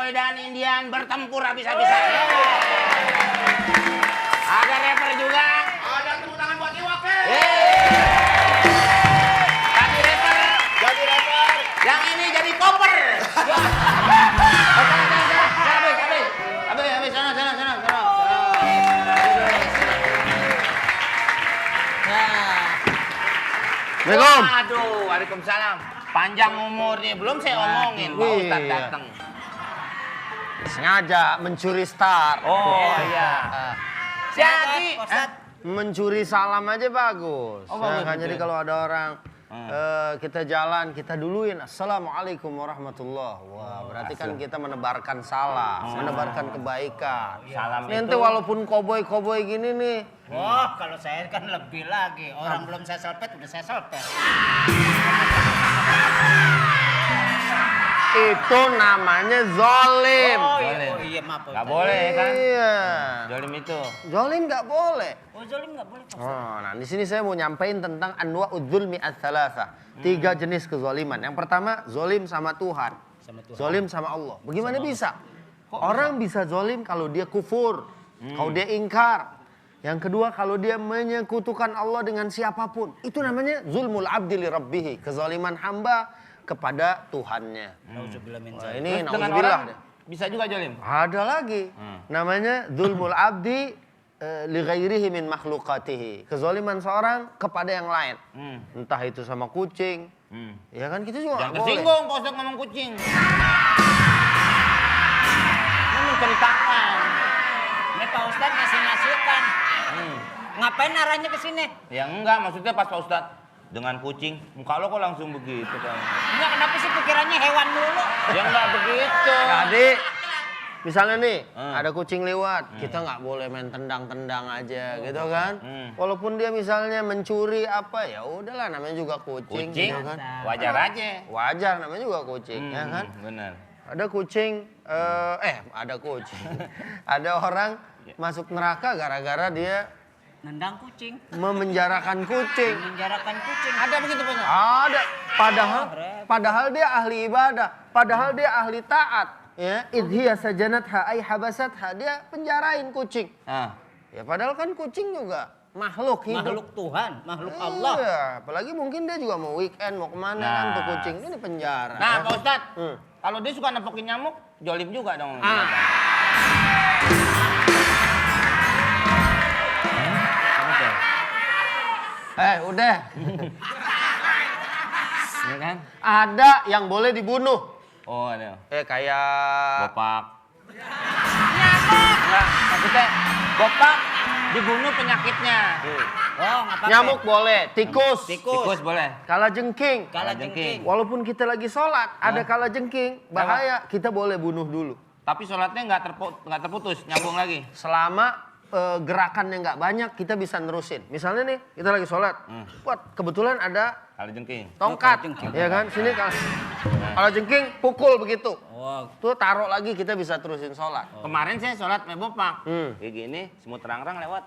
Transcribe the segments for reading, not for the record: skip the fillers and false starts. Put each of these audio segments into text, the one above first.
Cowboy dan Indian bertempur habis-habisan. Ada rapper juga. Ada tepuk tangan buat Iwake. Tadi rapper. Jadi rapper. Yang ini jadi koper. Habis, sana. Assalamualaikum. Aduh, waalaikumsalam. Panjang umurnya, belum saya omongin. Pak Ustadz datang. Sengaja mencuri start. Oh iya. Jadi, Mencuri salam aja bagus. Oh, bagus, kan, betul. jadi kalau ada orang kita jalan, kita duluin Assalamualaikum warahmatullahi. Wah, berarti kan kita menebarkan salam, menebarkan kebaikan. Salam Nanti itu- walaupun koboi gini nih, Wah, kalau saya kan lebih lagi. Orang belum saya selpet, udah saya selpet. itu namanya zolim. Iya, maaf. nggak boleh kan? Iya. Jolim itu. Zolim nggak boleh. Oh, zolim nggak boleh, Pak. Oh, nah di sini saya mau nyampein tentang anwa'udz dzulmi ats-tsalatsa. 3 jenis kezaliman. Yang pertama, zolim sama Tuhan. Zolim sama Allah. Bagaimana bisa? Orang bisa zolim kalau dia kufur, kalau dia ingkar. Yang kedua, kalau dia menyekutukan Allah dengan siapapun. Itu namanya zulmul abdi li rabbih, kezaliman hamba kepada Tuhannya. Nauzubillah min Wah, dzalik. ini Terus dengan nauzubillah orang deh. bisa juga jolim. Ada lagi. Namanya zulmul abdi li ghairihi min makhluqatihi. Kezaliman seorang kepada yang lain. Entah itu sama kucing. Ya kan kita juga Jangan nggak boleh. tersinggung Pak Ustadz ngomong kucing. Ini menceritakan. Ini Pak Ustadz ngasih masukan. Ngapain arahnya ke sini? Ya enggak, maksudnya pas Pak Ustadz dengan kucing, muka lo kok langsung begitu kan? Enggak, kenapa sih pikirannya hewan dulu? Ya enggak begitu. Jadi misalnya nih ada kucing lewat, kita nggak boleh main tendang-tendang aja gitu kan. Walaupun dia misalnya mencuri apa, ya udahlah namanya juga kucing, Kucing, gitu kan. wajar aja. Wajar namanya juga kucing, ya kan. Benar. Ada kucing, ada kucing. Ada orang masuk neraka gara-gara dia Nendang kucing. memenjarakan kucing. Menjarakan kucing. Ada begitu Pak Ustadz? Ada. Padahal dia ahli ibadah, padahal dia ahli taat. Ya, idhiya sajanatha ay habasatha, dia penjarain kucing. Ah. Ya padahal kan kucing juga makhluk hidup. Makhluk Tuhan, makhluk Allah. Iya, apalagi mungkin dia juga mau weekend, mau kemana kan tuh kucing. Ini penjara. Nah, ya. Pak Ustadz, Hmm. kalau dia suka nepokin nyamuk, jolim juga dong. Udah. Iya kan? Ada yang boleh dibunuh. Oh, ada. Kayak Bopak. Enggak, maksudnya bopak dibunuh penyakitnya. Oh, nggak apa-apa. nyamuk boleh, tikus. Tikus boleh. Kalajengking. Kalajengking. Walaupun kita lagi sholat, ada kalajengking, bahaya, kita boleh bunuh dulu. Tapi sholatnya nggak terputus, nyambung lagi. Selama gerakannya nggak banyak, kita bisa nerusin. Misalnya nih, kita lagi sholat, kebetulan ada Kalajengking. tongkat, Kalajengking. ya kan? Sini kalajengking, pukul begitu. Oh, Tuh taruh lagi, kita bisa terusin sholat. Kemarin saya sholat sama bopak. Hmm. Kayak gini, semut terang-terang lewat.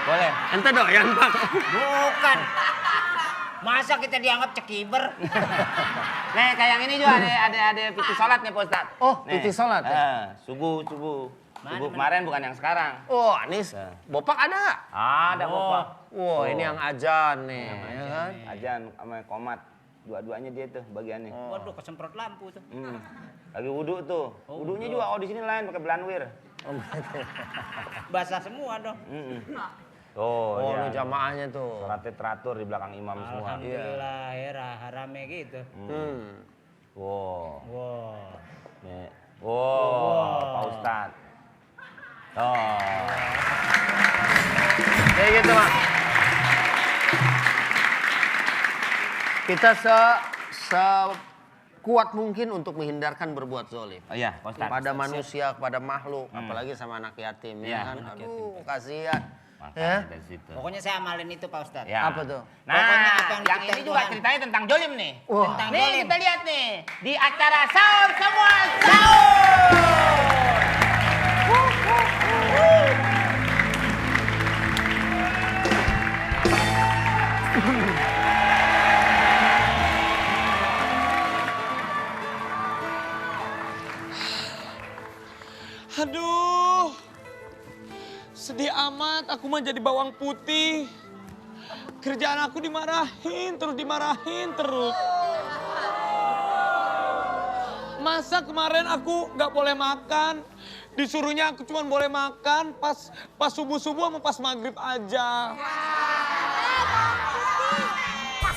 Boleh. Ente doyan, Pak. bukan. Masa kita dianggap cekiber? Nih, kayak yang ini juga ada piti sholat nih Pak Ustadz. Oh, Nih. piti sholat ya? Subuh. Mana? Subuh kemarin bukan yang sekarang. Oh, Anis, bopak ada nggak? Ada bopak. Wah, ini yang ajan nih, ya kan? Ajan sama komat. Dua-duanya dia tuh bagiannya. Waduh, kesemprot lampu tuh. Lagi wudhu tuh. Wudhunya juga di sini lain pakai belanwir. Basah semua dong. Tuh, Oh, dia. ini jamaahnya tuh. Sholatnya teratur di belakang imam semua. Alhamdulillah, ya rame gitu. Wow. Wow. Nih. Wow, Pak Ustadz. Oh. Kayak gitu, Mak. Kita sekuat mungkin untuk menghindarkan berbuat zolim. Oh iya, Pak Ustadz. Kepada manusia, kepada makhluk, apalagi sama anak yatim, Iya, ya kan? anak Aduh, kasihan. Makanya Ya? dari situ. Pokoknya saya amalin itu Pak Ustadz. Ya. Apa tuh? Nah, Pokoknya apa yang yang diciptain ini juga Tuhan. ceritanya tentang jolim nih. Wah. Tentang Nih jolim. kita lihat nih di acara sahur semua sahur. Aduh, sedih amat aku mah jadi bawang putih. Kerjaan aku dimarahin terus. Masa kemarin aku nggak boleh makan, disuruhnya aku cuma boleh makan pas subuh-subuh sama pas maghrib aja.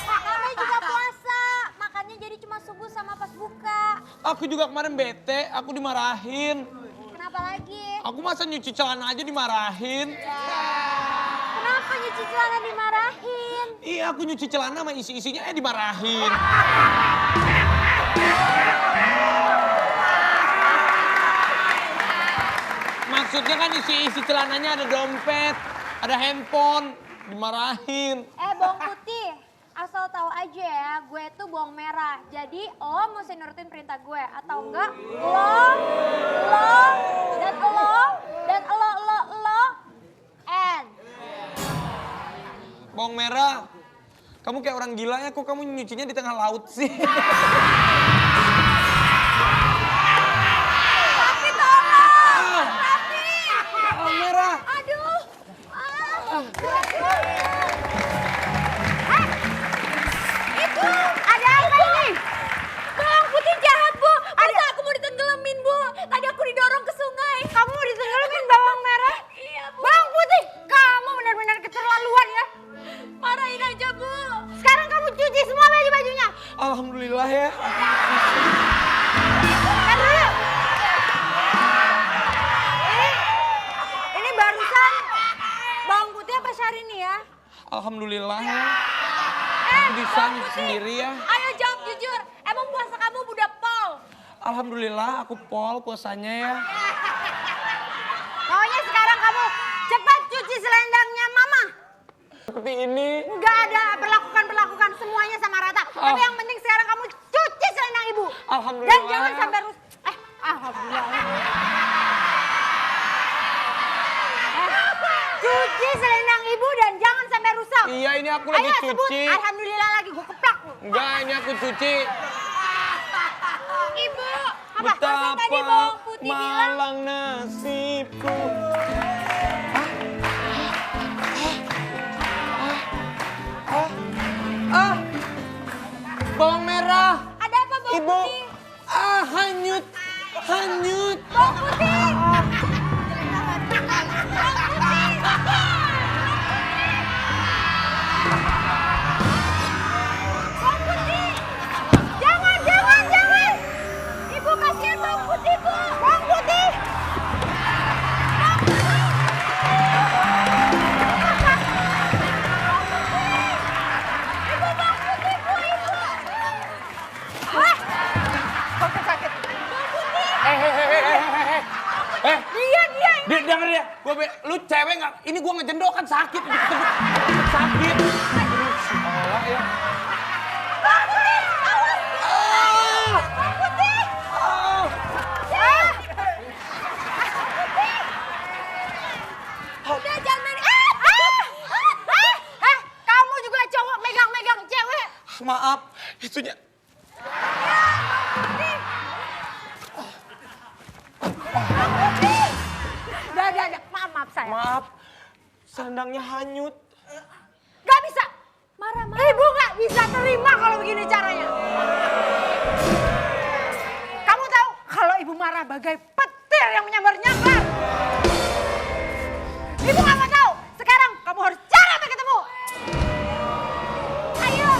Namanya juga puasa, makannya jadi cuma subuh sama pas buka. Aku juga kemarin bete, aku dimarahin. Kenapa lagi? Aku masa nyuci celana aja dimarahin. Kenapa nyuci celana dimarahin? Iya, aku nyuci celana sama isi-isinya dimarahin. Maksudnya kan isi celananya ada dompet, ada handphone, dimarahin. Bawang putih, asal tahu aja ya, gue tuh bawang merah. Jadi lo mesti nurutin perintah gue, atau enggak lo, and. Bawang merah, kamu kayak orang gila ya, kok kamu nyucinya di tengah laut sih? Tapi tolong, Bawang merah. aduh. Itu, ada apa ini? Bawang putih jahat, Bu. Masa aku mau ditenggelamin, Bu. Tadi aku didorong ke sungai. Kamu mau ditenggelamin bawang merah? Iya, Bu. Bawang putih, kamu benar-benar keterlaluan ya. Marahin aja, Bu. Sekarang kamu cuci semua baju-bajunya. Alhamdulillah ya. Kan dulu. Ini barusan bawang putih apa Syahrini ya? Alhamdulillah ya. Bisa Bawang nyuci putih. sendiri ya. Ayo jawab jujur. Emang puasa kamu udah pol? Alhamdulillah aku pol puasanya ya. Pokoknya sekarang kamu cepat cuci selendangnya Mama. Seperti ini. Nggak ada perlakukan semuanya sama rata. Tapi yang penting sekarang kamu cuci selendang Ibu. Alhamdulillah. Dan jangan sampai alhamdulillah. Cuci selendang Ibu dan jangan sampai rusak. Iya, ini aku lagi Ayo sebut cuci. alhamdulillah lagi, gue keplak lu. Enggak, ini aku cuci. Ibu, apa? Masa tadi Betapa bawang putih bilang malang nasibku. Bawang merah. ada apa bawang Ibu. putih? Hanyut. Hanyut. Bawang putih. Bawang putih. Jangan. Ibu kasihan bawang putih, Bu. Bawang putih. Ibu bawang putih, Bu, Ibu. Wah. Kok sakit? Bawang putih. Dia. Denger ya, lu cewek nggak? Ini gua ngejendok kan sakit, sakit. Sekolah ya. Bawang putih, awas. Bawang putih. Udah jangan main. Kamu juga cowok megang-megang cewek. Maaf, itunya. Udah. Maaf saya. Maaf, selendangnya hanyut. Gak bisa. Marah. Ibu gak bisa terima kalau begini caranya. Kamu tahu kalau ibu marah bagai petir yang menyambar-nyambar. Ibu gak mau tahu. Sekarang kamu harus cari sampai ketemu. Ayo.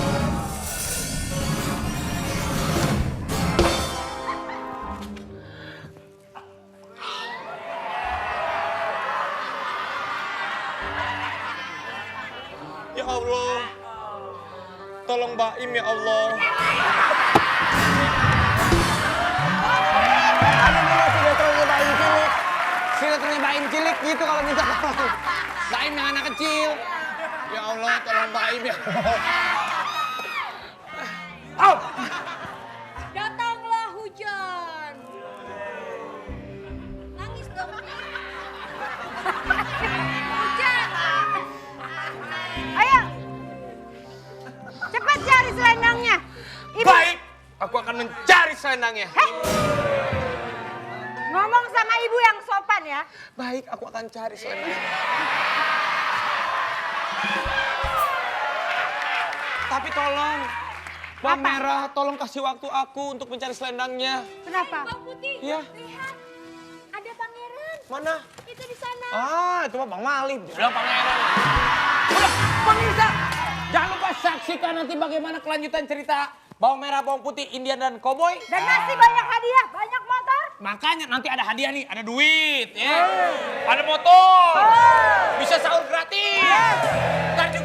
Ya Allah, tolong Baim ya Allah. Ada dulu sinetronnya Baim cilik. Sinetronnya Baim cilik gitu kalau minta tolong. Baim yang anak kecil. Ya Allah, tolong Baim ya Allah. Oh! Datanglah hujan. Nangis dong. Hujan. Ayo. Cepat cari selendangnya. Ibu. Baik, aku akan mencari selendangnya. Ngomong sama ibu yang sopan ya. Baik, aku akan cari selendang. Tapi tolong, Bawang Merah, tolong kasih waktu aku untuk mencari selendangnya. Kenapa? Bang Putih, Iya. lihat. Ada pangeran. Mana? Itu di sana. Itu mah Bang Malib. Bilang pangeran. Udah, pemirsa, jangan lupa saksikan nanti bagaimana kelanjutan cerita Bawang Merah, Bawang Putih, Indian dan Cowboy. Dan masih banyak hadiah, banyak motor. Makanya nanti ada hadiah nih, ada duit, ya. Ada motor, bisa sahur gratis. Ntar juga